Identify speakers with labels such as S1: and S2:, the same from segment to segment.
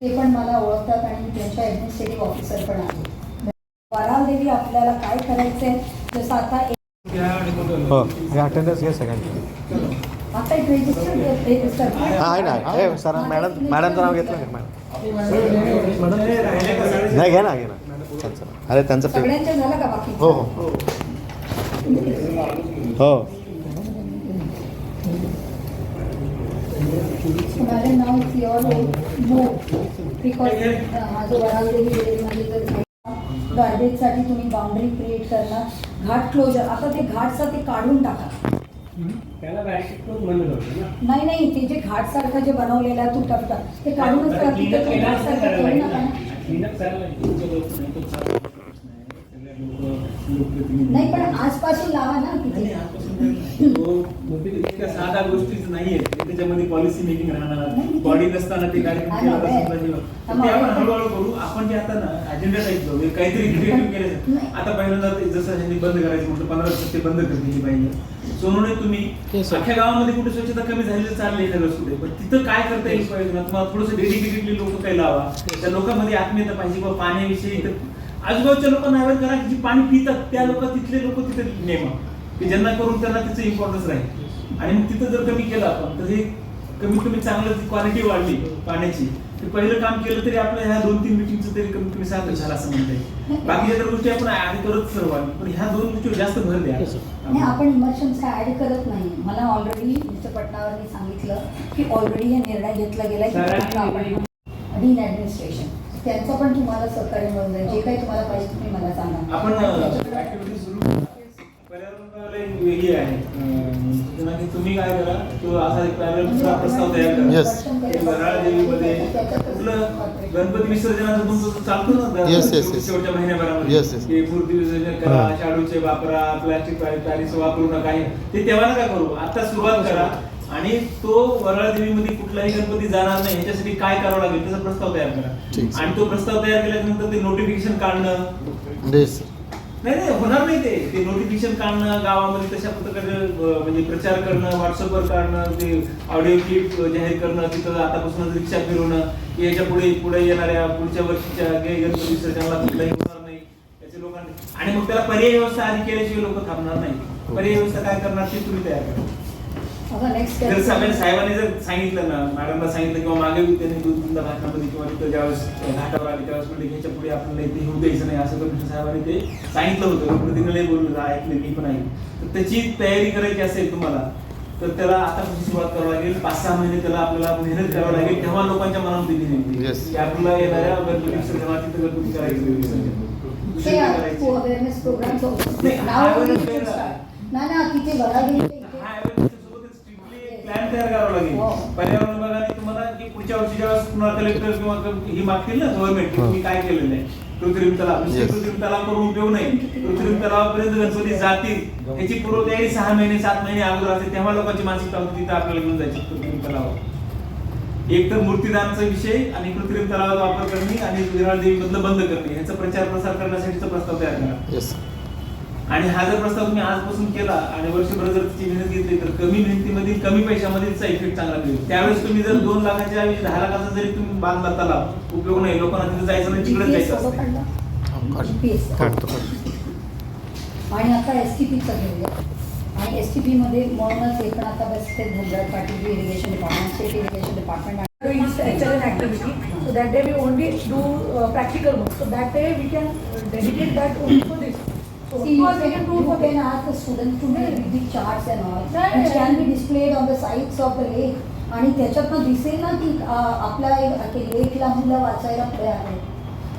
S1: ते पण मला ओळखतात आणि मी त्यांच्या ॲडमिनिस्ट्रेटिव्ह ऑफिसर पण आहे. वरालदेवी आपल्याला काय करायचंय, जसं आता
S2: अटेंडन्स घ्या सगळ्यांची.
S1: आता एक रजिस्टर
S2: आहे ना सर. मॅडमचं नाव घेतलं का मॅडम? नाही घ्या ना त्यांचं. अरे त्यांचं
S1: सगळ्यांच्या झालं का बाकी?
S2: हो हो हो.
S1: माझं नाव प्युअर नो बिकॉज माझं वरालदेवी एरियामध्ये जर गार्बेजसाठी तुम्ही बाउंड्री क्रिएट करणार, घाट क्लोजर, आता ते घाटचं ते काढून टाका.
S3: त्याला बॅरिकेड करून बंद करतो ना.
S1: नाही ते जे घाटसारखं जे बनवलेलं आहे तुटफुटा ते काढूनच करा. तिथे तुम्ही घाटसारखं करू नका. नाही पण आजपासून लावा ना तिथे.
S3: इतक्या साध्या गोष्टीच नाहीये त्याच्यामध्ये पॉलिसी मेकिंग राहणार. बॉडी नसताना ते कार्यक्रम आपण हळूहळू करू. आपण जे आता ना अजेंडा टाईप जाऊ, काहीतरी क्रिएटिव्ह केलं. आता पहिल्यांदा जसं ह्यांनी बंद करायचं म्हटलं 15% बंद करते पाहिजे. सोनूने तुम्ही अख्ख्या गावामध्ये कुठे स्वच्छता कमी झालेली चालली आहे सगळं कुठे, पण तिथं काय करता येईल पाहिजे ना. तुम्हाला थोडंसं डेडिकेटेडली लोक काही लावा. त्या लोकांमध्ये आत्मीयता पाहिजे किंवा पाण्याविषयी आजूबाजूच्या लोकांना अवेअर करा की जी पाणी पितात त्या लोक तिथले लोक तिथे नेमा की ज्यांना करून त्यांना त्याचं इम्पॉर्टन्स राहील. आणि मग तिथं जर कमी केलं आपण तर हे कमीत कमी चांगलं क्वालिटी वाढली पाण्याची. ते पहिलं काम केलं तरी आपल्या ह्या 2-3 मिटिंगचं तरी कमीत कमी साध्य झालं असं म्हणता येईल. बाकीच्या तर गोष्टी आपण आधी करत सर्व, पण ह्या 2 गोष्टीवर जास्त भर द्या.
S1: नाही आपण इमोशन्स काय ऍड करत नाही. मला ऑलरेडी मिस्टर पटनावरनी सांगितलं की ऑलरेडी हे निर्णय घेतला गेला की आपण डीन ऍडमिनिस्ट्रेशन त्यांचं पण तुम्हाला सहकार्य मिळून जाईल. जे काही तुम्हाला पाहिजे तुम्ही मला सांगा.
S3: आपण ऍक्टिव्हिटी सुरू वेगळी आहे. तुम्ही काय करा, तो असा एक पॅरलल प्रस्ताव तयार करा. वराळदेवीमध्ये कुठलं गणपती विसर्जनाचं तुमचं चालतं ना शेवटच्या महिन्याभरामध्ये मूर्ती विसर्जन करा, शाडूचे वापरा, प्लास्टिक पॅरिस वापरू नका. ते तेव्हा नका करू, आता सुरुवात करा. आणि तो वराळदेवीमध्ये कुठलाही गणपती जाणार नाही ह्याच्यासाठी काय करावं लागेल त्याचा प्रस्ताव तयार करा. आणि तो प्रस्ताव तयार केल्यानंतर ते नोटिफिकेशन काढणं नाही होणार नाही. ते नोटिफिकेशन काढणं, गावामध्ये तशा प्रकारे म्हणजे प्रचार करणं, व्हॉट्सअपवर काढणं, ते ऑडिओ क्लिप जाहीर करणं, तिथं आतापासून रिक्षा फिरवणं की याच्या पुढे येणाऱ्या पुढच्या वर्षीच्या गणपती विसर्जनाला कुठलाही होणार नाही याचे लोकांनी. आणि मग त्याला पर्याय व्यवस्था आधी केल्याशिवाय लोक थांबणार नाही. पर्याय व्यवस्था काय करणार ते तुम्ही तयार करा. जर साहेबांनी जर सांगितलं ना, मॅडमला सांगितलं किंवा मागे त्यांनी 2-3 भाषणामध्ये किंवा तिथं ज्यावेळेस घाटावर आले त्यावेळेस म्हणजे ह्याच्या पुढे आपल्याला इथे होऊ द्यायचं नाही असं कमिशनर साहेबांनी ते सांगितलं होतं. प्रतिनिधी बोललं, ऐकलं मी पण आहे. तर त्याची तयारी करायची असेल तुम्हाला तर त्याला आतापासून सुरुवात करावं लागेल. 5-6 महिने त्याला आपल्याला मेहनत करावं लागेल. तेव्हा लोकांच्या मनात दिली नाही की आपल्याला येणाऱ्या गणपती विसर्जनात तिथं गणपती करायचं. प्लॅन तयार करावा लागेल. पर्यावरण विभागाने तुम्हाला की पुढच्या वर्षी जेव्हा पुन्हा कलेक्टर किंवा ही मागतील ना गव्हर्नमेंट तुम्ही काय केलेलं आहे कृत्रिम तलाव, कृत्रिम तलाव करून उपयोग नाही. कृत्रिम तलावापर्यंत गणपती जातील याची पूर्वतयारी 6 महिने 7 महिने अगोदर असते. तेव्हा लोकांची मानसिकता होती तिथं आपल्याला घेऊन जायची कृत्रिम तलावावर. एक तर मूर्तीदानचा विषय आणि कृत्रिम तलावाचा वापर करणे आणि विराळदेवी मधलं बंद करणे याचा प्रचार प्रसार करण्यासाठीचा प्रस्ताव तयार करा. आणि हा जर प्रस्ताव तुम्ही आजपासून केला आणि वर्षभर जर तिची मेहनत घेतली तर कमी मेहनतीमध्ये कमी पैशामध्ये तिचा इफेक्ट चांगला मिळेल. त्यावेळेस तुम्ही जर 2 लाखाच्या 10 लाखाचा जरी तुम्ही बांधला तलाव उपयोग नाही. लोकांना तिथे जायचं नाही, तिकडेच जायचं असतं.
S1: आणि आता STPचं घेऊया. आणि STP मध्ये म्हणूनच हे पण आता बसते Dhanraj Patil irrigation department, state irrigation department
S4: activity. So that day we only do practical work. So that day we can dedicate that only for this. So
S1: see, you can ask the students to make big charts and all, which can be displayed on the sides of the lake. आणि त्याच्यातनं दिसेल ना की आपल्या लेकला मुलं वाचायला पुढे आहेत.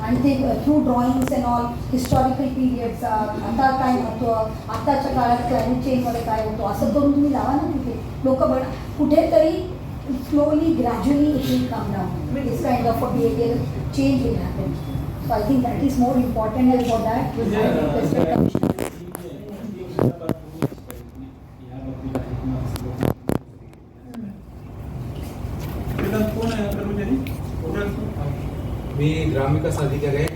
S1: आणि ते through drawings and all historical periods आता काय होतं, आताच्या काळात क्लायमेट चेंजमध्ये काय होतं असं करून तुम्ही लावा ना तिथे. लोक बघ कुठेतरी slowly, gradually it will come down. This kind of a behavior change will happen. So I think that is more important, and for that, I request the commissioner.
S5: मी ग्रामविकास अधिकारी आहे.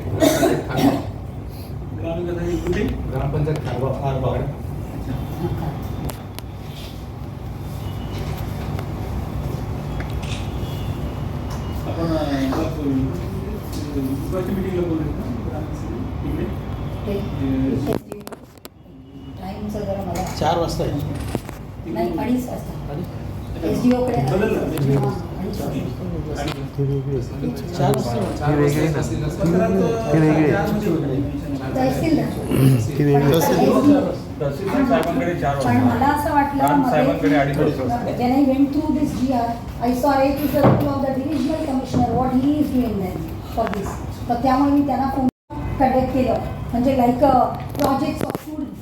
S3: ग्रामविकास अधिकारी कुठे?
S5: ग्रामपंचायत खारबाग.
S3: आपण दुपारच्या मीटिंगला बोलू तिकडे
S1: टाइमचं जरा मला
S5: 4 वाजता आहे.
S1: नाही 2:30 वाजता SDO कडे
S3: बदललं.
S1: 2:30 वाजता.
S2: ती वेगळी ना. ती वेगळी आहे.
S1: तहसीलदार.
S2: ती वेगळी आहे.
S3: तहसीलदार साहेबांकडे 4
S1: पण मला असं वाटलं
S3: साहेबांकडे 2:30 वाजता.
S1: when I went through this GR, I saw it is a role of the divisional commissioner, what he is doing then for this. तर त्यामुळे मी त्यांना फोन कंडक्ट केलं म्हणजे लाईक प्रोजेक्ट्स ऑफ स्टुडंट्स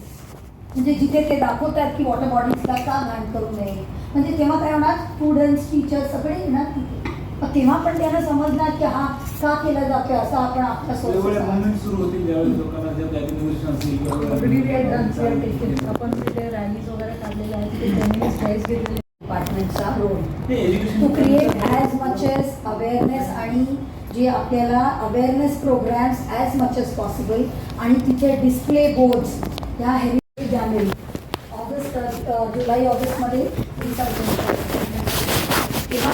S1: म्हणजे जिथे ते दाखवतात की वॉटर बॉडीजला का घाण करू नये म्हणजे तेव्हा काय होणार स्टुडंट्स टीचर्स सगळे येणार तिथे मग तेव्हा पण त्यांना समजणार की हा का केला जातो असं आपण आपल्या
S3: वेगवेगळ्या
S1: सोबत
S3: मुवमेंट सुरू होतील ज्यावेळी लोकांना ज्या कॅटेगरीज असतील
S4: Already we had done, we have taken. आपण तिथे रॅलीज वगैरे काढलेल्या आहेत तिथे feminist ड्राईव्ह घेतलेले
S1: डिपार्टमेंटचा रोल
S3: हे education
S1: to create as much as awareness आणि जे आपल्याला awareness programmes as much as possible आणि तिथे डिस्प्ले बोर्ड्स ह्या हेरिटेज गॅलरी ऑगस्ट जुलै ऑगस्टमध्ये तेव्हा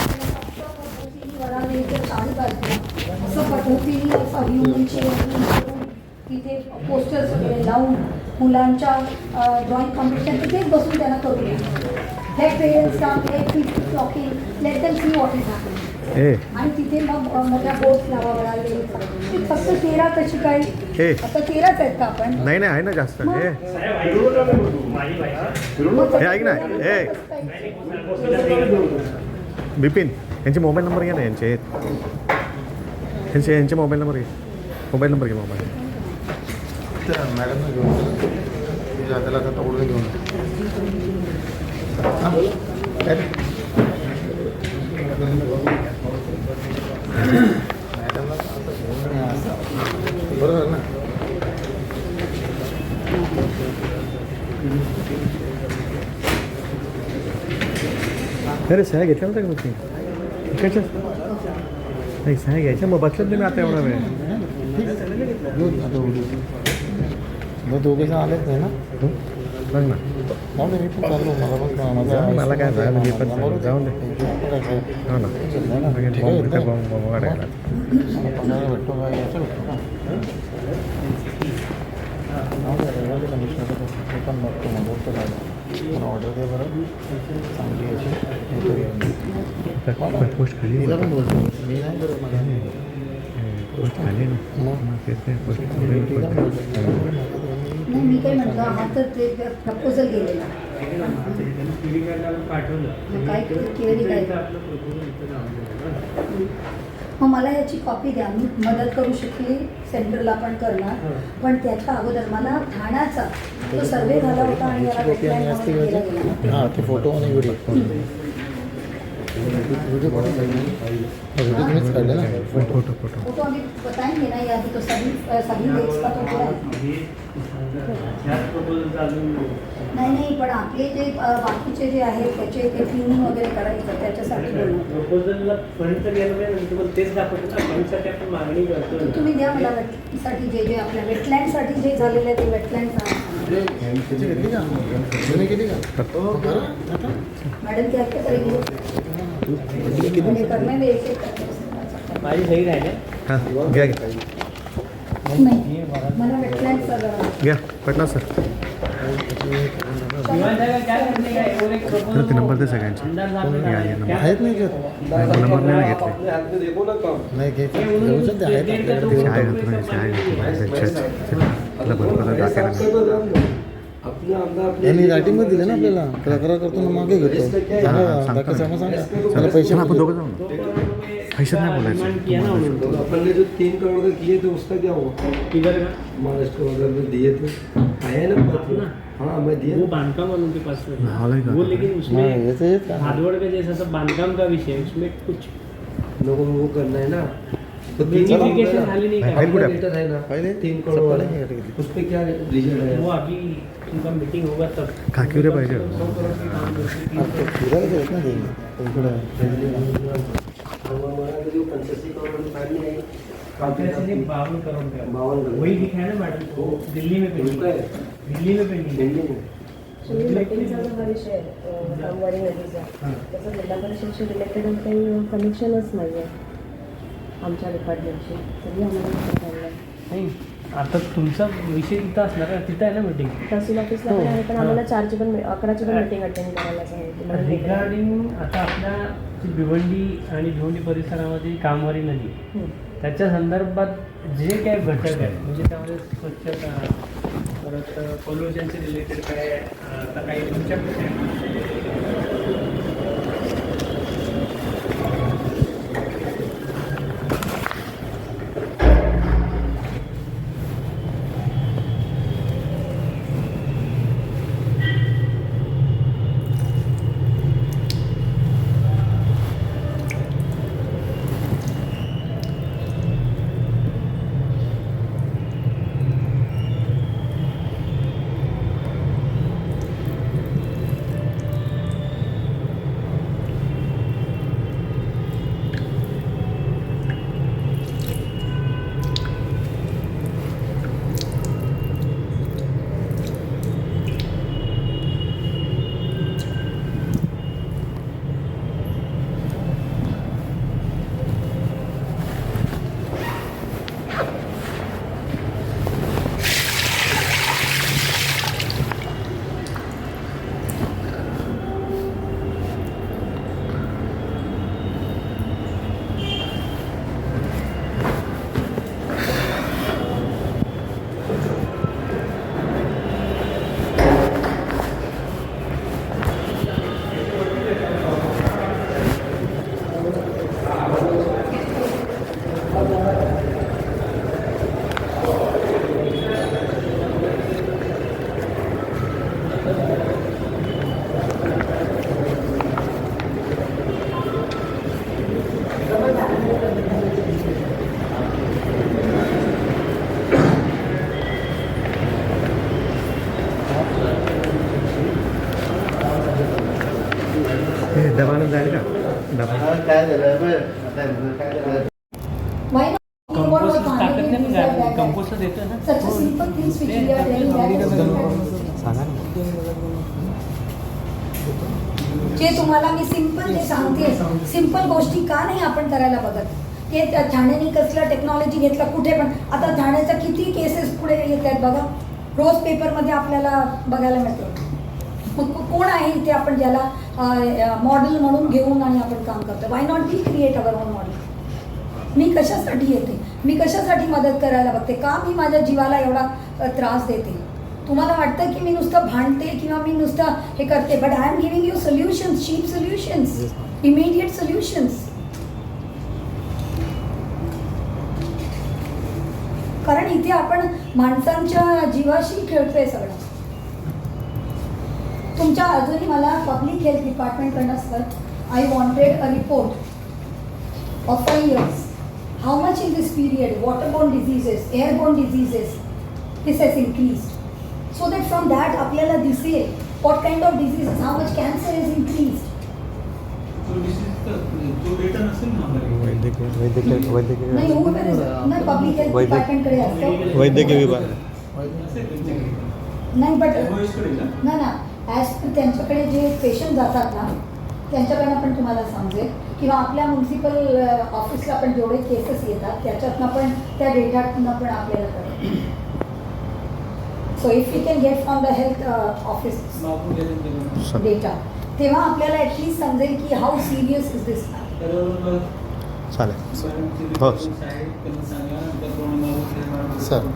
S1: साडी बाजूला असं पद्धतीने असं ह्युमन शेअर तिथे पोस्टर्स वगैरे लावून मुलांच्या ड्रॉइंग कॉम्पिटिशन तिथेच बसून त्यांना करू let parents come let people talking let them see what is happening
S2: ए
S1: आणि तिथे मग मोठ्या बोर्ड लावा मिळाले फक्त 13 कशी काय
S2: हे.
S1: आता 13च आहेत का आपण
S2: नाही नाही आहे ना जास्त
S1: मग?
S2: हे हे ऐक ना हे बिपिन यांचे मोबाईल नंबर घ्या ना यांचे यांचे मोबाईल नंबर घे मोबाईल नंबर घे मोबाईल
S5: त्या मॅडमला घेऊन त्याला आता ओळख घेऊन बरोबर ना.
S2: अरे सह्या घेतल्या होत्या का मग इकडच्या नाही सह्या घ्यायच्या मग बसलं तुम्ही आता एवढा वेळ
S5: आता उद्या मग दोघे जण आलेच नाही ना.
S2: बघ ना
S5: जाऊ दे मी पण चाललो मला पण
S2: मला काय झालं मी पण चाललो. जाऊन दे हो ना बॉम्ब वाढायला
S5: भेटतो का याचं भेटतो का पण बघतो मग बोलतो काय मला ऑर्डर दे बरं चांगली याची
S2: पोस्ट खाली
S5: तिला पण बोलतो मी नाही करत मला
S2: पोस्ट खाली ना पोस्ट
S1: नाही मी काय म्हणतो हा तर ते प्रपोजल गेलेला काय केली काय मग मला याची कॉपी द्या मी मदत करू शकली सेंटरला पण करणार पण त्याच्या अगोदर मला ठाण्याचा तो सर्वे झाला होता आणि याला wetland म्हणून केला गेला.
S5: हां ते फोटो आणि व्हिडिओ व्हिडिओ तुम्हीच काढले ना
S2: फोटो
S1: फोटो अभी बताएंगे ना या तो सभी डेट्स का तो पूरा है. नाही पण आपले जे बाकीचे जे आहेत त्याचे ते ट्युनिंग वगैरे करायचं त्याच्यासाठी बोलणार
S6: प्रपोजलला फंड तर गेलं नाही तुम्हाला तेच दाखवतो ना फंडसाठी आपण मागणी करतो
S1: तुम्ही द्या मला वेटसाठी जे आपल्या वेटलँडसाठी जे झालेलं आहे ते वेटलँड
S5: त्याची घेतली का तुम्ही किती का
S1: मॅडम ते ऐकत करेंगे करणे में एक एक
S6: माझी सही राहिले
S2: हां घ्या घ्या
S1: नाही मला वेटलँडचा
S2: घ्या पटना सर
S6: विमान जागा क्या करने का है और एक
S2: तर ते नंबर दे सगळ्यांचे
S6: अंदाज
S2: या नंबर
S5: आहेत नाही घेत
S2: नंबर नाही घेतले
S5: नाही घ्यायचं घेऊ शकते आहेत आपल्याकडे देऊ.
S2: शाळा घालतो ना शाळा घालतो बरोबर दाखवायला
S5: यांनी रायटिंगमध्ये दिलं ना आपल्याला तक्रार करतो ना मागे घेतो बाकी सांगा मला पैसे
S2: आपण दोघं जाऊ ना पैशात नाही बोलायचं
S6: किया ना उन्होंने
S7: अपन ने जो 3 करोड़ का किए थे उसका क्या हुआ
S6: किधर का
S7: महाराष्ट्र वगैरह में दिए थे आया ना पत्र
S6: ना?
S7: हाँ मैं दिया
S6: वो बांधकाम वालों के पास में
S2: हाँ, लगा
S6: वो
S2: था।
S6: लेकिन
S5: हाँ,
S6: उसमें
S5: ये तो ये था।
S6: हाथवड़ का जैसा सब बांधकाम का विषय है उसमें कुछ
S7: लोगों को वो करना है ना तो
S6: Verification खाली नहीं
S2: फाइल
S7: का
S2: कुठे?
S7: लेटर है ना
S5: पहले
S7: 3 करोड़ वाला
S5: सब पहले
S7: उस पर क्या रिजल्ट है
S6: वो अभी उनका मीटिंग होगा तब
S2: खाकीवरे पाहिजे
S6: 100 करोड़ के काम होते हैं।
S5: फिरायला देत ना ते इकडं
S7: हमारा जो 85 करोड़ की फाइल नहीं आई
S6: काफी 52 करोड़ का
S7: 52 करोड़
S6: वही दिखा है ना मैडम को दिल्ली में
S7: उनका
S6: पेश
S7: है
S6: दिल्लीला पेंडिंग
S7: पेंडिंग आहे.
S8: मीटिंगचा जो हा विषय आहे कामवाडी नदीचा त्याचा जिल्हा परिषदशी रिलेटेड काही कनेक्शनच नाही आहे आमच्या डिपार्टमेंटशी तरी आम्हाला विचार आहे
S6: नाही आता तुमचा विषय तिथं असणार आहे, तिथं आहे ना मीटिंग
S8: तहसील ऑफिसला पण आहे पण आम्हाला 4ची पण 11ची पण मीटिंग अटेंड करायला सांगितली
S6: रिगार्डिंग आता आपल्या जी भिवंडी आणि भिवंडी परिसरामध्ये कामवाडी नदी त्याच्या संदर्भात जे काही घटक आहेत म्हणजे त्यामध्ये स्वच्छता परत पोल्युशनचे रिलेटेड काय आता काही तुमच्याकडे
S2: डबानं जाईल का डबा
S5: काय झालं काय झालं
S1: Why not? What was
S6: टाकत नाही
S1: Gandhi said that-
S6: कंपोस्ट देतं ना
S1: Such a simple things which we are telling that
S2: सांगा ना.
S1: जे तुम्हाला मी सिंपल जे सांगते सिंपल गोष्टी का नाही आपण करायला बघत ते ठाण्याने कसलं टेक्नॉलॉजी घेतलं कुठे पण आता ठाण्याच्या किती केसेस पुढे येत आहेत बघा रोज पेपरमध्ये आपल्याला बघायला मिळतं मग कोण आहे इथे आपण ज्याला मॉडेल म्हणून घेऊन आणि आपण काम करतो why not be create our own model मी कशासाठी येते मी कशासाठी मदत करायला बघते का मी माझ्या जीवाला एवढा त्रास देते तुम्हाला वाटतं की मी नुसतं भांडते किंवा मी नुसतं हे करते but I am giving you solutions cheap solutions immediate solutions कारण इथे आपण माणसांच्या जीवाशी खेळतोय सगळं तुमच्या अजूनही मला पब्लिक हेल्थ डिपार्टमेंटकडनं sir I wanted a report of 5 years how much in this period waterborne diseases airborne diseases this has increased so that from that आपल्याला दिसेल what kind of diseases how much cancer has increased
S3: तो data नसेल ना आपल्याकडे.
S2: वैद्यकीय
S1: नाही नाही public health
S2: वैद्य-
S1: डिपार्टमेंटकडे असतं
S2: वैद्यकीय विभाग
S3: असेल त्यांच्याकडे.
S1: नाही बट
S3: MOH कडे ना?
S1: ना ॲज पर त्यांच्याकडे जे पेशंट जातात ना त्यांच्याकडनं पण तुम्हाला समजेल किंवा आपल्या म्युन्सिपल ऑफिसला पण जेवढे केसेस येतात त्याच्यातनं पण त्या डेटातनं पण आपल्याला कळेल so if you can get from the health office
S3: मागून घ्यायचं त्याच्याकडून.
S1: डेटा तेव्हा आपल्याला ॲटलीस्ट समजेल की हाऊ सिरियस इज दिस
S3: त्याच्यावर
S2: चालेल
S3: स्वयंसेवी
S2: हो.
S3: साहेब त्यांना सांगा त्याप्रमाणे मागून
S2: सर.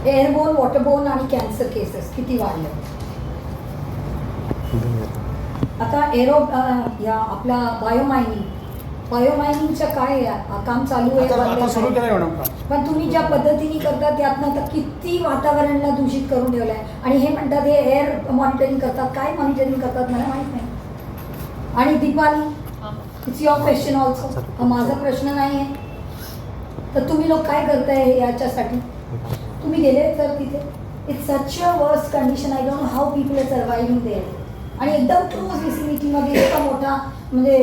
S1: एअरबोर्न वॉटरबोर्न आणि कॅन्सर केसेस किती वाढले आता या आपला बायोमायनिंगचं काय काम चालू आहे पण तुम्ही ज्या पद्धतीने करता त्यातनं आता किती वातावरणाला दूषित करून ठेवलं आहे आणि हे म्हणतात हे एअर मॉनिटरिंग करतात काय मॉनिटरिंग करतात मला माहीत नाही आणि Deepali it's your question also हा माझा प्रश्न नाही आहे तर तुम्ही लोक काय करताय याच्यासाठी तुम्ही गेले तर तिथे it's such a worst condition I don't know how people are surviving there आणि एकदम क्लोज विसिनिटीमध्ये इतका मोठा म्हणजे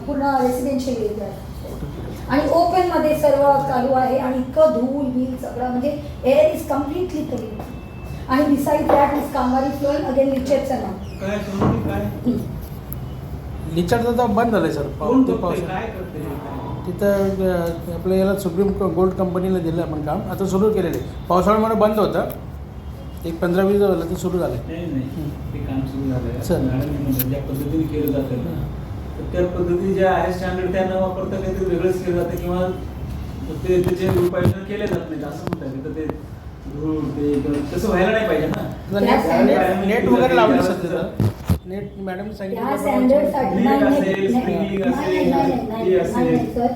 S1: पूर्ण रेसिडेन्शियल एरिया आहे आणि ओपन मध्ये सर्व चालू आहे आणि इतकं धूळ बिल सगळं म्हणजे एअर इज कम्प्लिटली क्लीन आणि बिसाइड दॅट इज कामवारी फ्लोइंग अगेन लिचेट्स अँड
S3: काय सोनू काय
S5: लिचर्ड आता बंद झालं सर
S3: कोण
S5: ते
S3: बघतंय?
S5: पावसाळ्यात
S3: काय करते
S5: तिथं आपल्या याला सुप्रीम गोल्ड कंपनीला दिलं आपण काम आता सुरू केलेलं आहे. पावसाळ्यामुळे बंद होतं एक 15-20 झालं ते सुरू झालं
S3: नाही नाही ते काम सुरू झालंय
S5: सर.
S3: मॅडम म्हणतात ज्या पद्धतीने केलं जातं ना तर त्या पद्धतीने ज्या आहे स्टँडर्ड त्या न वापरता काहीतरी वेगळंच केलं जातं किंवा ते त्याचे उपाययोजना केले जात नाहीत असं म्हणतात तर ते धूळ ते तसं व्हायला नाही पाहिजे ना.
S5: नेट वगैरे लावले सर तिथं नेट मॅडम
S1: त्या स्टँडर्डसाठी
S3: Net
S1: नाही
S3: असेल, sprinting असेल, हे असेल.
S1: सर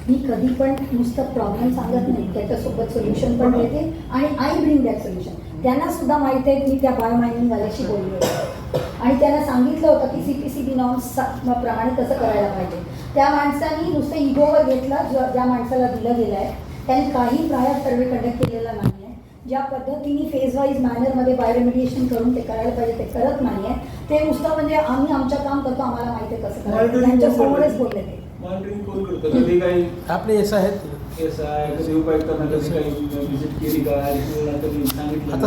S1: मी कधी पण नुसतं प्रॉब्लेम सांगत नाही त्याच्यासोबत सोल्युशन पण देते आणि आय ब्रिंग दॅट सोल्युशन. त्यांना सुद्धा माहिती आहे की मी त्या बायोमायनिंगवाल्याशी बोलली होती आणि त्यांना सांगितलं होतं की CPCB नॉर्म्स प्रमाणे कसं करायला पाहिजे. त्या माणसाने नुसतं इगोवर घेतला ज्या माणसाला दिलं गेलं आहे त्यांनी काही प्रायर सर्वे कंडक्ट केलेला नाही आहे. ज्या पद्धतीने फेज वाईज मॅनरमध्ये बायोरेमिडिएशन करून ते करायला पाहिजे ते करत नाही आहे. ते नुसतं म्हणजे आम्ही आमचं काम करतो आम्हाला माहिती आहे कसं करायचं त्यांच्यासमोरच बोलले ते.
S3: मॉनिटरिंग कोण करतं कधी काही
S5: आपले एस आहेत
S3: केस आहे कधी उपायुक्तांना कधी काही व्हिजिट केली का किंवा कधी सांगितलं
S5: आता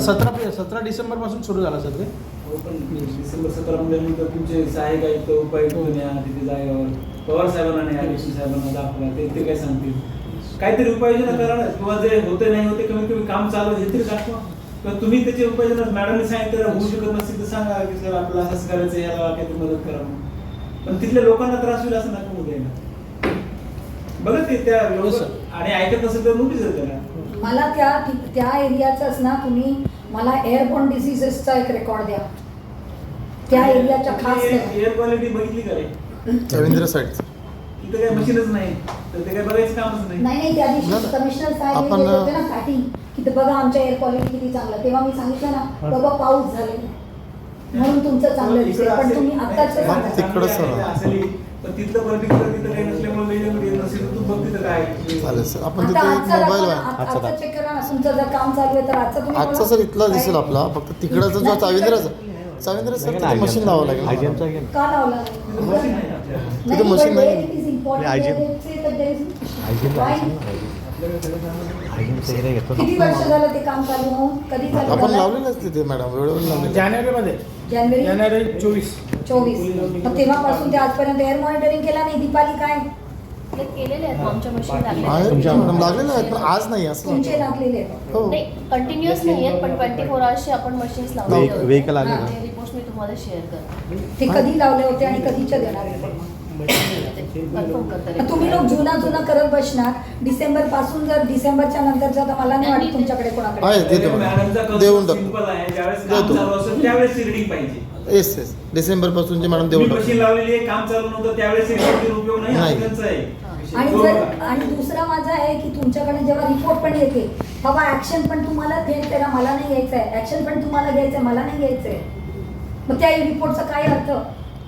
S5: 17 डिसेंबरपासून सुरू झाला सर ते
S3: हो पण डिसेंबर 17 मध्ये नंतर तुमचे सहाय्यक आयुक्त उपायुक्त न्या तिथे जागेवर पवार साहेबांना न्या आदित्य साहेबांना दाखवा ते काय सांगतील काहीतरी उपाययोजना करा ना किंवा जे होते नाही होते कमीत कमी काम चालू हे तरी दाखवा किंवा तुम्ही त्याची उपाययोजना मॅडमने सांगितलं होऊ शकत नसेल तर सांगा की सर आपल्याला असं करायचं याला काहीतरी मदत करा म्हणून. पण तिथल्या लोकांना त्रास होईल असं नका होऊ द्यायला बघा ते त्या लोक आणि ऐकत नसेल तर नोटीस द्या.
S1: मला त्या एरियाचाच ना तुम्ही मला एअरबॉर्न डिसीजेसचा एक रेकॉर्ड द्या त्या एरियाच्या खास
S3: एअर क्वालिटी बघितली का रे
S5: रवींद्र साईड
S3: तिथं काही मशीनच नाही तर ते काय बघायचं कामच नाही.
S1: नाही त्या दिवशी कमिशनर साहेब
S5: आपण-
S1: येत होते ना पॅकिंग की ते बघा आमच्या एअर क्वालिटी किती चांगलं तेव्हा मी सांगितलं ना बाबा पाऊस झाले म्हणून तुमचं चांगलं दिसेल पण तुम्ही आत्ताच सांगा.
S5: तिकडं सर.
S3: असेल पण तिथलं पर्टिक्युलर तिथं काही नसल्यामुळे वेगळं येत नसेल तर तू बघ तिथं काय
S5: चालेल सर आपण
S1: आता
S5: तिथे एक
S1: आजचा
S5: मोबाईल
S1: दाखवा,
S5: आहे
S1: आजचा चेक करा ना तुमचं जर काम चालू आहे तर आजचा तुम्ही
S5: आजचा
S1: बोला.
S5: सर इथला दिसेल
S1: काय?
S5: आपला फक्त तिकडचा जो चाविंद्राचा सर तिथे मशीन लावावं लागेल
S2: IGM घे ना.
S1: का लावला
S3: तिथं मशीन आहे आपल्याला.
S1: नाही,
S5: तिथे machine
S1: but
S5: नाही.
S1: where it is important,
S2: IGM.
S1: where it's safe, there is-
S2: IGM ला
S1: Why?
S2: असेल ना, IGM चं area घेतो
S1: किती
S2: ना.
S1: वर्ष झालं ते काम चालू होऊन कधी चालू
S5: आपण
S1: झालं?
S5: लावलेलंच तिथे मॅडम वेळोवेळी लावलेलं
S6: जानेवारीमध्ये
S1: जानेवारी 24 मग तेव्हापासून ते आजपर्यंत एअर मॉनिटरिंग केला नाही. दीपाली काय
S8: ते केलेले आहेत आमच्या मशीन
S5: आहे
S8: लागले
S5: मॅडम लागलेलं आहे पण आज नाही असं
S1: तुमचे लागलेले आहेत.
S5: हो
S8: नाही कंटिन्युअस नाही आहेत पण 24 आवर्सचे आपण मशीन्स
S2: Vehicle आले ना.
S8: रिपोर्ट मी तुम्हाला शेअर करते
S1: ते कधी लावले होते आणि कधीच्या देणार आहे पण?
S8: कन्फर्म करते
S1: तुम्ही लोक जुना करत बसणार डिसेंबर पासून जर डिसेंबरच्या नंतरचा तर मला नाही वाटत तुमच्याकडे कोणाकडे
S5: आहे देतो
S3: मॅडमचा
S5: मॅडम देऊन
S3: concept
S5: टाकतो
S3: simple आहे ज्यावेळेस काम
S5: देतो.
S3: चालू असेल त्यावेळेस रिडिंग पाहिजे.
S5: येस येस डिसेंबरपासूनचे मॅडम
S3: तुम्ही
S5: देऊन
S3: मशीन
S5: टाकतो
S3: लावलेली आहे काम चालू नव्हतं त्यावेळेस रिपोर्टचा उपयोग नाही
S5: नाही.
S3: हा त्यांचा आहे.
S1: आणि
S3: तो
S1: जर
S3: बघा.
S1: आणि दुसरा माझा आहे की तुमच्याकडे जेव्हा रिपोर्ट पण येते बाबा ऍक्शन पण तुम्हाला घ्यायचं आहे मला नाही घ्यायचं आहे ऍक्शन पण तुम्हाला घ्यायचं आहे मला नाही घ्यायचं आहे मग त्या रिपोर्टचा काय अर्थ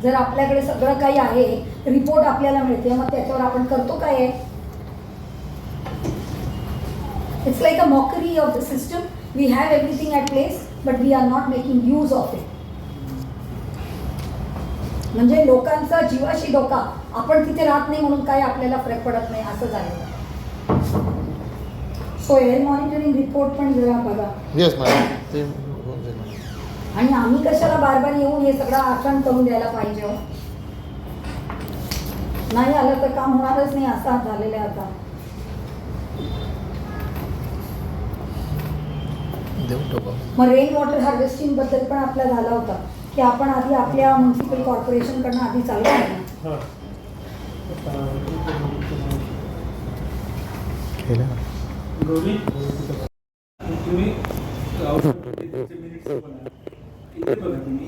S1: जर आपल्याकडे सगळं काही आहे रिपोर्ट आपल्याला मिळते मग त्याच्यावर आपण करतो काय आहे it's like a mockery of the system we have everything at place but we are not making use of it म्हणजे लोकांचा जीवाशी धोका आपण तिथे राहत नाही म्हणून काय आपल्याला फरक पडत नाही असं झालं सो एअर मॉनिटरिंग रिपोर्ट पण जरा बघा
S5: येस मॅडम ते होऊन जाईल मॅडम.
S1: आणि आम्ही कशाला बार बार येऊन हे सगळं आठवण करून द्यायला पाहिजे हो? नाही आलं तर काम होणारच नाही असा झालेलं आहे आता
S5: देऊन टाकू
S1: मग रेन वॉटर हार्वेस्टिंग बद्दल पण आपला झाला होता की आपण आधी आपल्या म्युन्सिपल कॉर्पोरेशन कडनं आधी चालू आहे
S2: केलं ना.
S3: गौरी, तुम्ही इथे बघा तुम्ही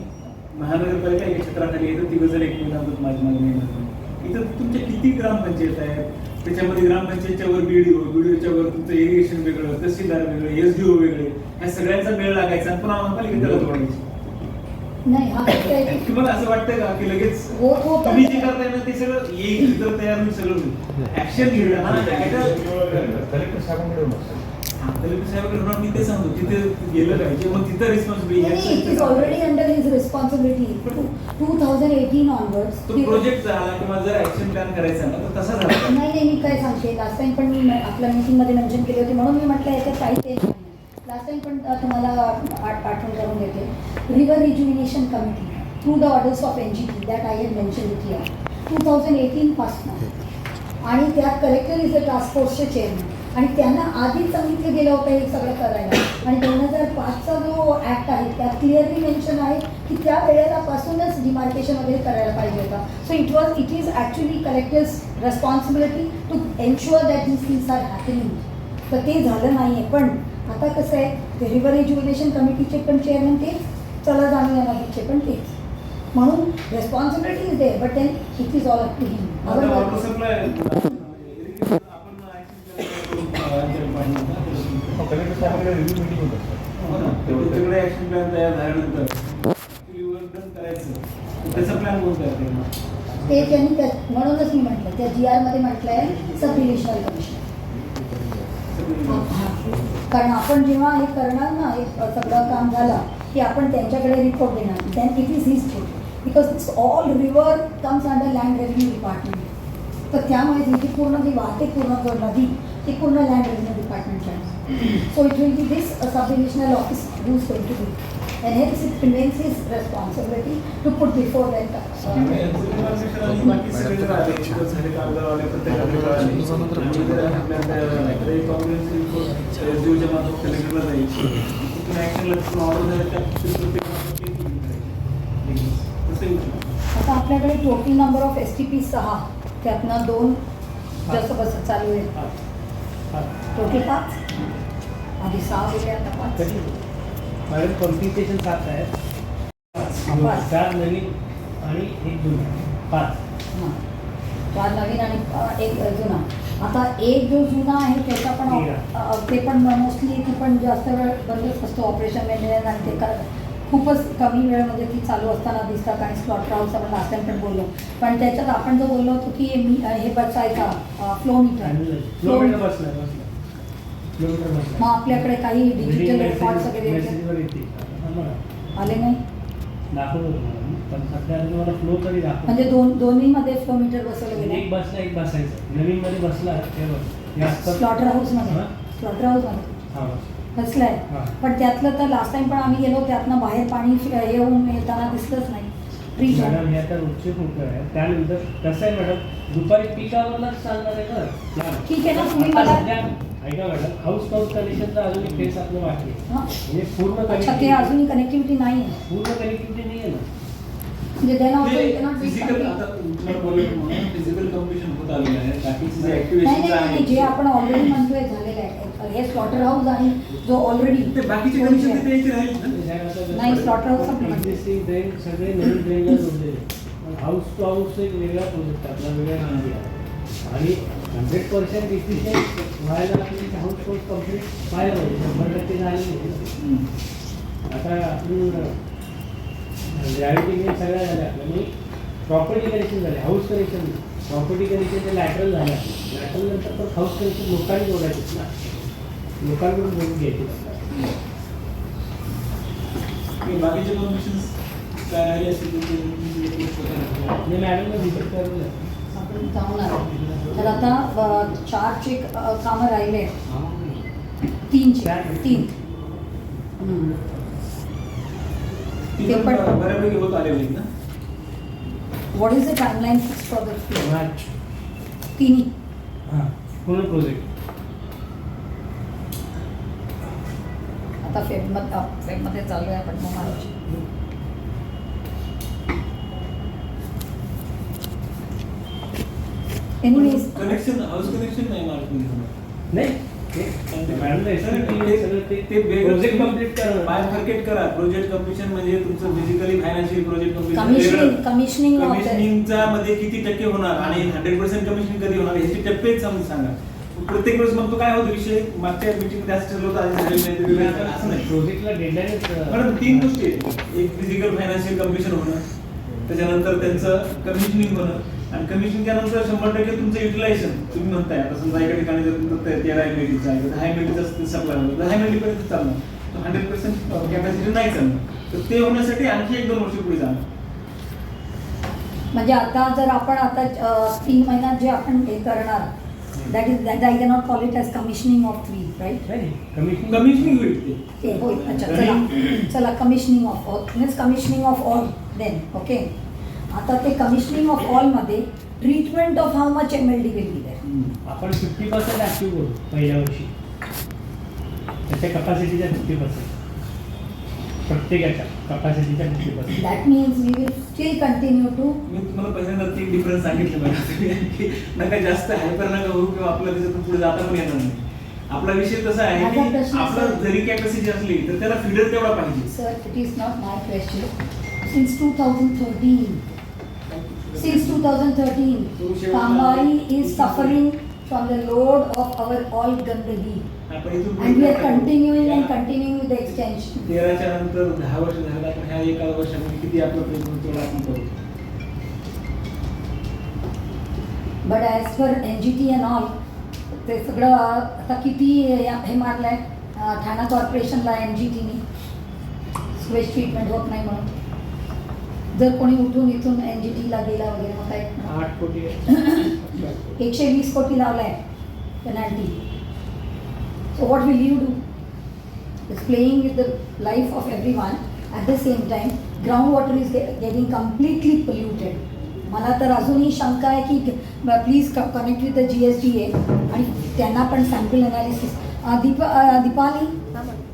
S3: महानगरपालिका एका क्षेत्राखाली येतं तिघ जण एकमेकांसोबत माझी मागणी इथं तुमच्या किती ग्रामपंचायत आहेत त्याच्यामध्ये ग्रामपंचायतच्या वर बीडीओच्या वर तुमचं इरिगेशन वेगळं तहसीलदार वेगळं SDO वेगळे या सगळ्यांचा मेळ लागायचा आणि पुन्हा महापालिकेत त्याला जोडायची
S1: नाही हा कसं आहे की
S3: तुम्हाला असं वाटतं का की लगेच
S1: हो
S3: तुम्ही जे करताय ना ते सगळं येईल तर तयार होईल सगळं होईल ऍक्शन घेणं हा कलेक्टर साहेबांकडे कलेक्टर साहेबांकडे होणार, मी ते सांगतो तिथे गेलं पाहिजे, मग तिथं
S1: it is
S3: responsibility
S1: already under his responsibility 2018 onwards.
S3: तो प्रोजेक्ट झाला किंवा जर ऍक्शन प्लॅन करायचा ना तर तसा झाला.
S1: नाही, मी काय सांगते, लास्ट टाइम पण मी आपल्या मीटिंगमध्ये मेन्शन केली होती, म्हणून मी म्हटलं याच्यात काही चेंज नाही. लास्ट टाइम पण तुम्हाला आठवण करून देते. River rejuvenation committee through the orders of NGT that I had mention it here 2018 पासून, आणि त्यात कलेक्टर इज द टास्क फोर्सचे चेअरमन, आणि त्यांना आधीच सांगितलं गेलं होतं हे सगळं करायला. आणि 2005चा जो ॲक्ट आहे त्यात क्लिअरली मेन्शन आहे की त्या वेळेलापासूनच डिमार्केशन वगैरे करायला पाहिजे होता. So it is actually collector's responsibility to ensure that these things are happening. तर ते झालं नाही आहे. पण आता कसं आहे, ते रिव्हर एज्युकेशन कमिटीचे पण चेअरमन तेच, चला जाणूया नदीचे पण तेच, म्हणून responsibility is there, but then it is all up to him.
S3: Water supply त्याच्याकडे ऍक्शन प्लॅन तयार झाल्यानंतर करायचं, त्याचा प्लॅन कोण तयार करणार?
S1: ते त्यांनी म्हणूनच मी म्हटलं त्या GR मध्ये म्हटलं आहे सब डिव्हिजनल कमिशन. कारण आपण जेव्हा हे करणार ना, हे सगळं काम झालं की आपण त्यांच्याकडे रिपोर्ट देणार. Than it is his state, because it's all river comes under land revenue department. तर त्यामुळे ही पूर्ण जी वाहते पूर्ण जो नदी ती पूर्ण लँड रेव्हेन्यू डिपार्टमेंटच्या आहे. So it will be this sub divisional office who is going to do, and hence it remains his responsibility to put before that.
S3: बाकी सगळे जे आहे, इतर झाले कामगारवाले, प्रत्येक जीवच्या माध्यमातून कलेक्टरला जाईल, तिथून ऍक्शनला ऑर्डर झाले त्या
S1: आता आपल्याकडे टोटल नंबर ऑफ STP 6, त्यातनं 2 जसं बसं चालू आहे. टोटल 5, आधी 6 गेले, आता 5.
S6: मॅडम कॉम्प्लिकेशन 7 आहे, 4 नवीन आणि 1 जुना, 5.
S1: 4 नवीन आणि 1 जुना. आता एक जो जुना आहे त्याचा पण ते पण मोस्टली ती पण जास्त वेळ बंदच असतो, ऑपरेशन मेंटेनन्स, आणि ते खूपच कमी वेळ म्हणजे ती चालू असताना दिसतात. आणि स्लॉटर हाऊस आपण लास्ट टाइम पण बोललो, पण त्याच्यात आपण जो बोललो होतो की हे बसायचा फ्लो मीटर
S6: बसला
S1: मग आपल्याकडे काही डिजिटल रेकॉर्ड्स वगैरे आले नाही,
S6: दाखवतो तुम्हाला, पण सध्या तुम्हाला फ्लो तरी दाखवतो.
S1: म्हणजे दोन्हीमध्ये फ्लो मीटर बसवलं गेलं.
S6: एक बसला एक बसायचं, नवीन मध्ये बसला ते
S1: स्लॉटर हाऊसमध्ये, स्लॉटर हाऊसमध्ये बसलाय. पण त्यातलं तर लास्ट टाइम पण आम्ही गेलो, त्यातनं बाहेर पाणी येऊन येताना दिसलंच नाही.
S6: मॅडम हे आता रोजचे फोटो आहे. त्यानंतर कसं आहे मॅडम, दुपारी पीक आवरलाच चालणार आहे ना.
S1: ठीक आहे ना, तुम्ही
S6: आता
S1: मला
S6: सध्या ऐका मॅडम, हाऊस पाऊस कनेक्शनचा अजून एक फेस आपलं बाकी आहे. म्हणजे पूर्ण
S1: अच्छा, ते
S6: कनेक्टिव्हिटी,
S1: अजूनही कनेक्टिव्हिटी नाही आहे,
S6: पूर्ण कनेक्टिव्हिटी नाही आहे ना.
S1: म्हणजे then also you cannot be
S3: physical,
S1: complete.
S3: आता तुम्हाला बोललो म्हणून फिजिकल कम्प्लिशन होत आलेलं आहे. बाकीचे जे
S1: नाही
S3: ऍक्टिव्हिटीज
S1: नाही नाही, जे
S3: आहेत
S1: आपण ऑलरेडी म्हणतोय झालेलं आहे, हे स्लॉटर हाऊस आणि जो ऑलरेडी
S3: ते बाकीचे कंडिशन ते द्यायचे राहील ना.
S1: नाही, slaughter house आपण म्हणतो.
S6: एक्झिस्टिंग ड्रेन सगळे नवीन ड्रेनला जोडलेले. हाऊस टू हाऊस एक वेगळा प्रोजेक्ट आपला, वेगळा नाही आहे. आणि 100% इफिशियंट व्हायला आपली हाऊस पाऊस कम्प्लीट व्हायला पाहिजे. 100% झालेली आहे. आता आपण ग्रॅव्हिटी सगळ्या झाल्या आपल्या. प्रॉपर्टी कनेक्शन झाले, house connection, property connection lateral झालं. लॅटरल नंतर पण हाऊस कनेक्शन लोकांनी जोडायचे ना, लोकांकडून जोडून घ्यायचे.
S3: बाकीचे कंडिशन्स काय राहिले असतील ते
S6: मॅडमला विजिट करून
S1: आपण जाऊन आलो. तर आता 4चे कामं राहिले, 3चे 3.
S3: ते पण बऱ्यापैकी होत आलेले आहेत ना.
S1: What is the timeline fix for the
S6: March
S1: 3?
S6: हां, पूर्ण प्रोजेक्ट.
S1: आता फेबमध्ये चालू आहे आपण मग March. Anyways
S3: connection, house connection नाही मार्च
S6: नाही प्रोजेक्ट कम्प्लीट करा,
S3: बायफर्केट करा. प्रोजेक्ट कम्प्लिशन म्हणजे तुमचं फिजिकली फायनान्शियल प्रोजेक्ट
S1: कमिशनिंग
S3: कमिशनिंगचा मध्ये किती टक्के होणार आणि 100% कमिशनिंग कधी होणार ह्याचे टप्पे समजून सांगा. प्रत्येक वेळेस मग तो काय होतो विषय, मागच्या मीटिंग मध्ये असं ठरलं होतं, आज झालेलं नाही, असं नाही.
S6: प्रोजेक्टला डेडलाईन.
S3: मॅडम 3 गोष्टी आहेत, एक फिजिकल फायनान्शियल कम्प्लिशन होणं, त्याच्यानंतर त्यांचं कमिशनिंग होणं, आणि कमिशन केल्यानंतर 100% तुमचं युटिलायझेशन तुम्ही म्हणताय. आता समजा एका ठिकाणी जर तुमचं 13 MLचा आहे, 10 MLचा सप्लाय होतो, 10 MLपर्यंत चालणार, तो 100% कॅपॅसिटी नाही चालणार. तर ते होण्यासाठी आणखी 1-2 वर्ष पुढे जाणार.
S1: म्हणजे आता जर आपण आता 3 महिन्यात जे आपण हे करणार, that is that I cannot call it as commissioning of 3, right?
S3: Commissioning होईल ते.
S1: ते होय. अच्छा, चला commissioning of means commissioning of all then. Okay, आता ते कमिशनिंग ऑफ ऑलमध्ये treatment of how much MLD will be there?
S6: आपण 50% ॲक्टिव्ह करू पहिल्या वर्षी, त्याच्या कपॅसिटीच्या 50%, प्रत्येकाच्या कपॅसिटीच्या 50%.
S1: That means we will still continue to.
S3: मी तुम्हाला पहिल्यांदा 3 डिफरन्स सांगितले पाहिजे की नका जास्त हायपर नका होऊ किंवा आपल्याला त्याच्यातून पुढे जाता पण येणार नाही. आपला विषय तसा आहे
S1: माझा
S3: की
S1: प्रश्न
S3: आपलं
S1: सर-
S3: जरी कॅपॅसिटी असली तर त्याला फीडर तेवढा पाहिजे.
S1: Sir, it is not my question. Since 2013, Kamari is suffering from the load of our all Gandagi,
S3: आपण इथून
S1: and we are
S3: पुढे
S1: continuing with the extension.
S3: 13च्या नंतर 10 वर्ष झालं, आपण ह्या एका वर्षामध्ये किती आपलं प्रयत्न तेवढा आपण करू.
S1: But as per NGT and all, ते सगळं आता किती हे मारलंय ठाणा कॉर्पोरेशनला NGTने वेस्ट ट्रीटमेंट होत नाही म्हणून. जर कोणी उठून इथून NGTला गेला वगैरे मग काय
S6: 8 कोटी
S1: 120 कोटी लावलाय penalty. So what will you do? It's playing with the life of everyone. At the same time, groundwater is getting completely polluted. मला तर अजूनही शंका आहे की please connect with the GSDA आणि त्यांना पण सॅम्पल अनालिसिस. दीपाली,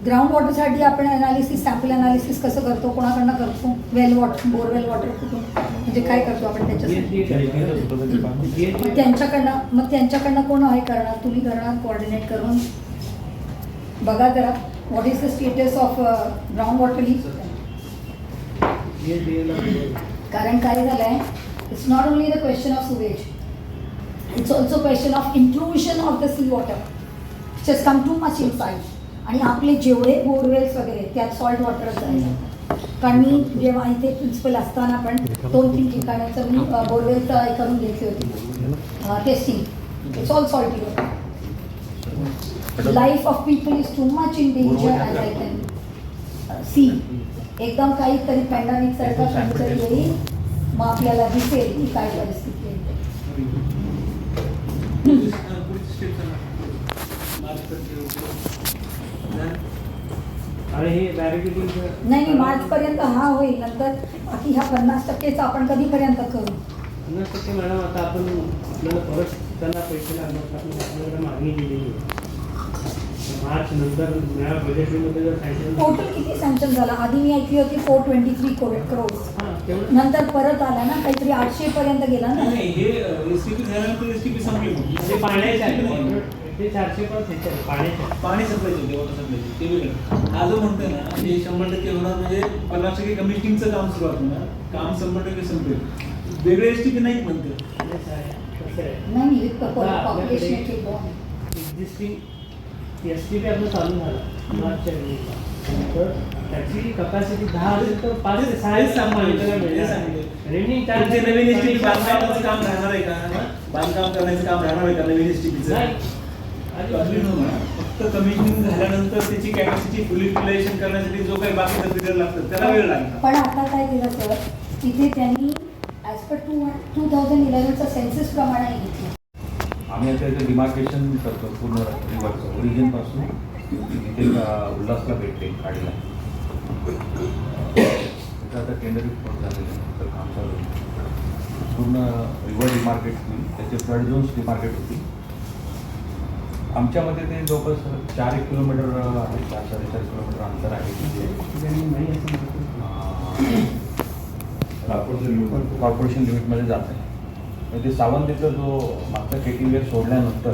S1: ग्राउंड वॉटरसाठी आपण अनालिसिस सॅम्पल अनालिसिस कसं करतो, कोणाकडनं करतो? वेल वॉटर, बोरवेल वॉटर कुठून, म्हणजे काय करतो आपण त्याच्यासाठी? मग त्यांच्याकडनं कोण आहे करणार? तुम्ही करणार कोऑर्डिनेट करून बघा जरा what is the status of ground water ही. कारण काय झालं आहे, it's not only the question of sewage, it's also question of intrusion of the sea water. It's just come too much inside. आणि आपले जेवढे बोरवेल्स वगैरे त्यात सॉल्ट वॉटरच आहे. कारण मी जेव्हा इथे प्रिन्सिपल असताना पण 2-3 ठिकाणाचं मी बोरवेलचं हे करून घेतली होती testing. It's all salty water. Life of people is too much in danger as I can see. एकदम काहीतरी पॅन्डेमिक सारखा काहीतरी येईल, मग आपल्याला दिसेल की काय परिस्थिती आहे.
S6: आणि हे बॅरिकेडिंग
S1: नाही मार्चपर्यंत हा होईल. नंतर बाकी ह्या 50%चा आपण कधीपर्यंत करू?
S6: 50% मॅडम. आता आपण आपल्याला परत त्यांना पैसे लागणार, आपण आपल्याला मागणी केलेली आहे. मार्च नंतर नव्या बजेटमध्ये जर सँक्शन
S1: टोटल किती सँक्शन झाला? आधी मी ऐकली होती 423 crores.
S6: हां तेवढं
S1: नंतर परत आला ना काहीतरी 800 पर्यंत गेला ना.
S3: नाही, हे STP झाल्यानंतर STP संपली मग.
S6: ते पाण्याचे आहे, ते 400 पण त्याचे आहे, पाण्याचे आहे.
S3: पाणी सप्लायचे होते, वॉटर सप्लायचे ते वेगळं. हा जो म्हणतोय ना हे 100% होणार, म्हणजे 50% कमिशनिंगचं काम सुरुवात होणार, काम 100% संपेल. वेगळे STP नाहीत म्हणते.
S6: पाण्याचं आहे, कसं आहे
S1: नाही
S6: आपल्याकडे
S1: पॉप्युलेशन
S6: एक्झिस्टिंग STP आपलं चालू झालं मार्चच्या वेळेला, तर त्याची कपॅसिटी 10 असेल तर 5 ते 6 रेव्हन्यू
S3: तुमचे नवीन STP बांधकामाचं काम राहणार आहे का? बांधकाम करण्याचं काम राहणार आहे का नवीन STPचं? फक्त कमिशनिंग झाल्यानंतर त्याची कॅपॅसिटी फुल युटिलायझेशन करण्यासाठी जो काही बाकीचा पिरियड लागतो त्याला वेळ लागतो.
S1: पण आता काय केलं सर, तिथे त्यांनी ॲज पर 2011चा सेन्सस प्रमाणे घेतलं.
S9: आम्ही आता इथे डिमार्केशन करतो पूर्ण रिव्हरचं ओरिजिनपासून इथे उल्हासला भेटते गाडीला. तिथं आता टेंडर रिपोर्ट झालेलं आहे, तर काम चालू आहे. पूर्ण रिव्हर डिमार्केट होईल, त्याचे फ्लड झोन्स डिमार्केट होतील. आमच्यामध्ये ते जवळपास 4 किलोमीटर आहे, 4-4.5 किलोमीटर अंतर आहे तिथे. कॉर्पोरेशन लिमिटमध्ये जात आहे. म्हणजे सावंतीचा जो मागचा केटिंग सोडल्यानंतर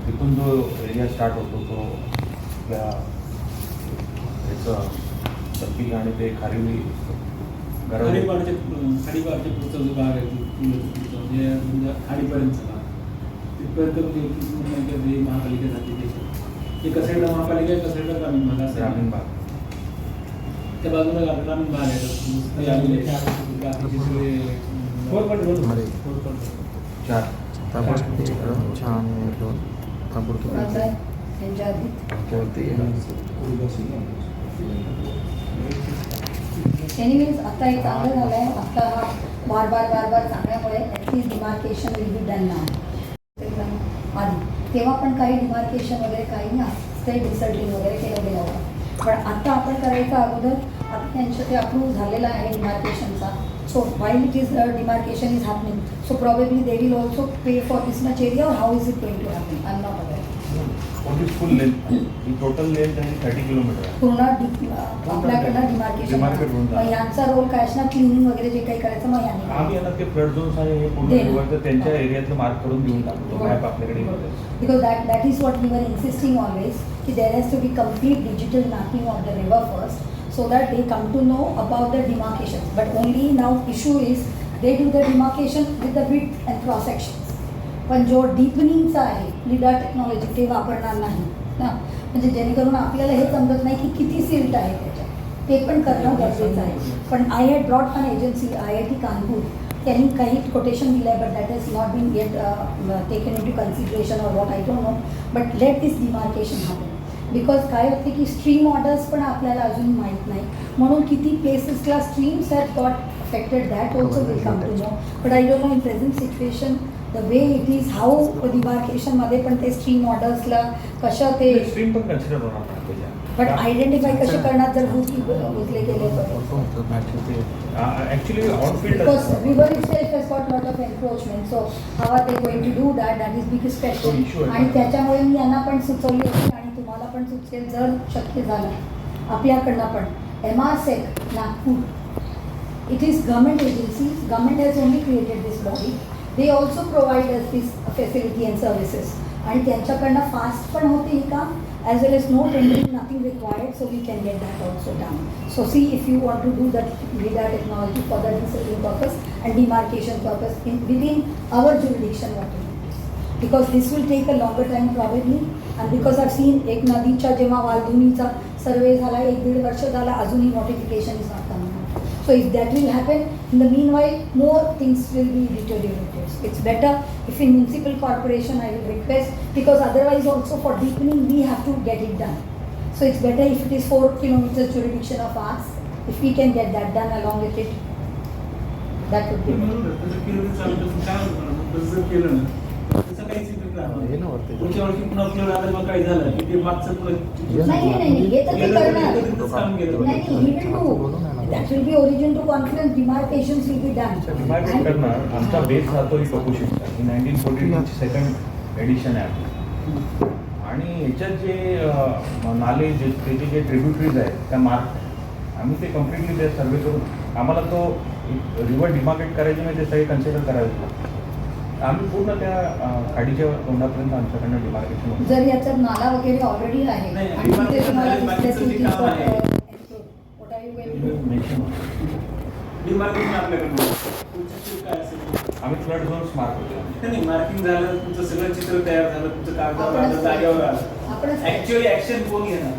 S9: तिथून जो एरिया स्टार्ट होतो तो त्या ह्याचं सत्ती आणि ते खारिवली
S3: खाडीपाडच्या पुढचा जो भाग आहे म्हणजे खाडीपर्यंतचा भाग तिथपर्यंत महापालिका जाते. एका साईडला महापालिका, एका साईडला ग्रामीण भाग असं
S9: ग्रामीण भाग.
S3: त्या बाजूला ग्रामीण भाग आहे. बाकीचे सगळे
S2: मध्ये
S9: 4
S2: ताबडतोब इकडं छान घेऊन ताबडतोब
S1: आता त्यांच्या आधी एनिवेज आता एक चांगलं झालं आहे. आता हा बार बार सांगण्यामुळे at least demarcation will be done now. आधी तेव्हा पण काही डिमार्केशन वगैरे काही नाही, स्टेट डिसल्टिंग वगैरे केलं गेलं होतं. पण आता आपण करायचं अगोदर आता त्यांचं ते अप्रूव्ह झालेलं आहे डिमार्केशनचा. So while it is demarcation is happening, so probably they will also pay for this much area, और how is it going to happen I am not aware.
S9: Full length ही टोटल लेंथ आहे 30 kilometre आहे.
S1: पूर्ण आपल्याकडनं demarcation.
S9: Demarcate होऊन जातं.
S1: मग यांचा रोल काय असणार, क्लिनिंग वगैरे जे काही करायचं मग यांनी
S9: आम्ही यांना ते फ्लड झोन्स आहे हे पूर्ण
S1: देणार.
S9: रिव्हरचं त्यांच्या एरियातलं मार्क करून देऊन टाकतो. मॅप आपल्याकडे येतो.
S1: because that is what we were insisting always, कि there has to be complete digital mapping of the river first, so that they come to know about the demarcations. But only now issue is they do the demarcation with the width and cross sections. पण जो डीपनिंगचा आहे लिडा technology ते वापरणार नाही ना, म्हणजे जेणेकरून आपल्याला हे समजत नाही की किती सिल्ट आहे त्याच्यात, ते पण करणं गरजेचं आहे. पण I had brought an agency IIT Kanpur, त्यांनी काही कोटेशन दिलं आहे, but that is not been yet taken into consideration और what I don't know. But let this demarcation happen, because काय होते की स्ट्रीम ऑर्डर्स पण आपल्याला अजून माहीत नाही, म्हणून किती प्लेसेसला streams have got affected, that also will come to know. But I don't know in present situation the way it is how डिमार्केशनमध्ये पण ते स्ट्रीम ऑर्डर्सला कशा ते
S9: स्ट्रीम पण कन्सिडर होणार नाही त्याच्या.
S1: बट आयडेंटिफाय कसे करणार जर गुंतले गेले तर.
S9: Actually on-field
S1: Because river itself has got lot of encroachment, so how are they going to do that? That is biggest
S9: तो
S1: question.
S9: issue आहे.
S1: आणि त्याच्यामुळे मी यांना पण सुचवली होती आणि तुम्हाला पण सुचेल जर शक्य झालं आपल्याकडनं पण. MRSEC Nagpur, it is government agency, government has only created this body. They also provide us this facility and services. आणि त्यांच्याकडनं फास्ट पण होते हे काम, as well as no tendering, nothing required, so we can get that also done. So see if you want to do that radar technology for the desilting purpose and demarcation purpose within our jurisdiction, what to do. Because this will take a longer time probably, and because I've seen एक नदीच्या जेव्हा वालधुनीचा सर्वे झाला 1-1.5 वर्ष झाला, अजूनही notification is not coming. So if that will happen, in the meanwhile, more things will be deteriorated. It's better if in municipal corporation I will request, because otherwise also for deepening we have to get it done. So it's better if it is 4 kilometers jurisdiction of ours, if we can get that done along with it, that would be better.
S3: तसं केलं तर चालतं, पण काय होतं, तसं जर केलं ना तसं काहीच इफेक्ट नाही
S2: हे ना
S3: होणार.
S2: वरती.
S3: पुढच्या वर्षी पुन्हा फ्लड आलं मग काय झालं की ते मागचं पुढं
S1: नाही, हे तर ते करणार.
S3: एकत्रितच काम केलं.
S1: नाही, he will do. That will be origin to confluence, demarcations will be done.
S9: Demarcate करणार. आमचा बेस राहतो ही कपुशिकचा. ही 1942 सेकंड एडिशन आहे आपली. आणि ह्याच्यात जे नाले जे त्याचे जे ट्रिब्युटरीज आहेत त्या मार्क आम्ही ते कम्प्लिटली ते सर्वे करून आम्हाला तो रिव्हर डिमार्केट करायचे म्हणजे ते सगळे कन्सिडर करायचं लागतं. आम्ही पूर्ण त्या खाडीच्या तोंडापर्यंत आमच्याकडनं डिमार्केशन होतं.
S1: जर याच्यात नाला वगैरे ऑलरेडी आहे
S3: नाही,
S1: आणि तिथे तुम्हाला
S3: बाकीचं जे काम आहे.
S1: what are you going to do?
S3: Demarcation आपल्याकडे पुढचं step काय असेल?
S9: आम्ही फ्लड झोन्स मार्क होते.
S3: नाही, मार्किंग झालं, तुमचं सगळं चित्र तयार झालं, तुमचं कागदावर आलं, जागेवर आलं.
S1: आपणच
S3: ऍक्च्युअली ऍक्शन कोण घेणार,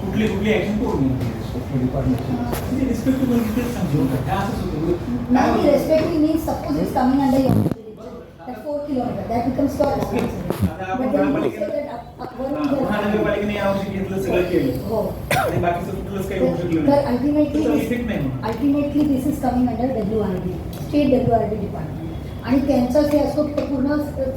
S3: कुठली ऍक्शन कोण घेणार, म्हणजे रिस्पेक्टेबल सांगू का काय असंच होतं.
S1: Now the respective means suppose it's coming under your jurisdiction, that 4 kilometers, that becomes your responsibility.
S3: आता आपण
S1: But then you
S3: महापालिकेने-
S1: say that वरून जर-
S3: महानगरपालिकेने यावर्षी घेतलं, सगळं केलं
S1: हो.
S3: आणि बाकीचं कुठलंच काही होऊ शकलं
S1: तर
S3: नाही.
S1: अल्टिमेटली
S3: त्याचा इफेक्ट नाही होणार.
S1: Ultimately this is coming under WRD, state WRD department, आणि त्यांचं जे असतो ते पूर्ण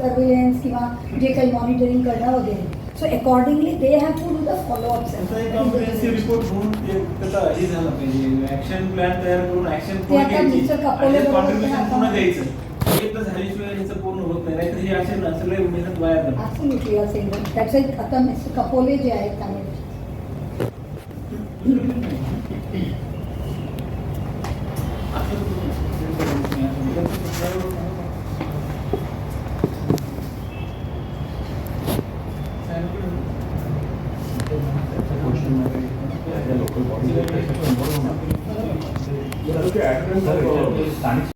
S1: सर्वेलन्स किंवा जे काही मॉनिटरिंग करणं वगैरे. So accordingly they have to do the followups.
S3: त्याचा एक कॉम्प्रिहेन्सिव्ह रिपोर्ट होऊन ते त्याचा हे झालं पाहिजे, ऍक्शन प्लॅन तयार करून ऍक्शन
S1: ते आता
S3: घ्यायची
S1: मिस्टर कपोले बरोबर
S3: कॉन्ट्रीब्युशन
S1: पण
S3: पूर्ण
S1: आता-
S3: द्यायचं. हे तर झाल्याशिवाय याचं पूर्ण होत नाही, नाहीतर हे असे ना सगळे मेहनत वाया जातात.
S1: ॲब्सोल्युटली असेल. त्याचे आता मिस्टर कपोले जे आहेत त्यामुळे
S9: लोकल बॉडी स्थानिक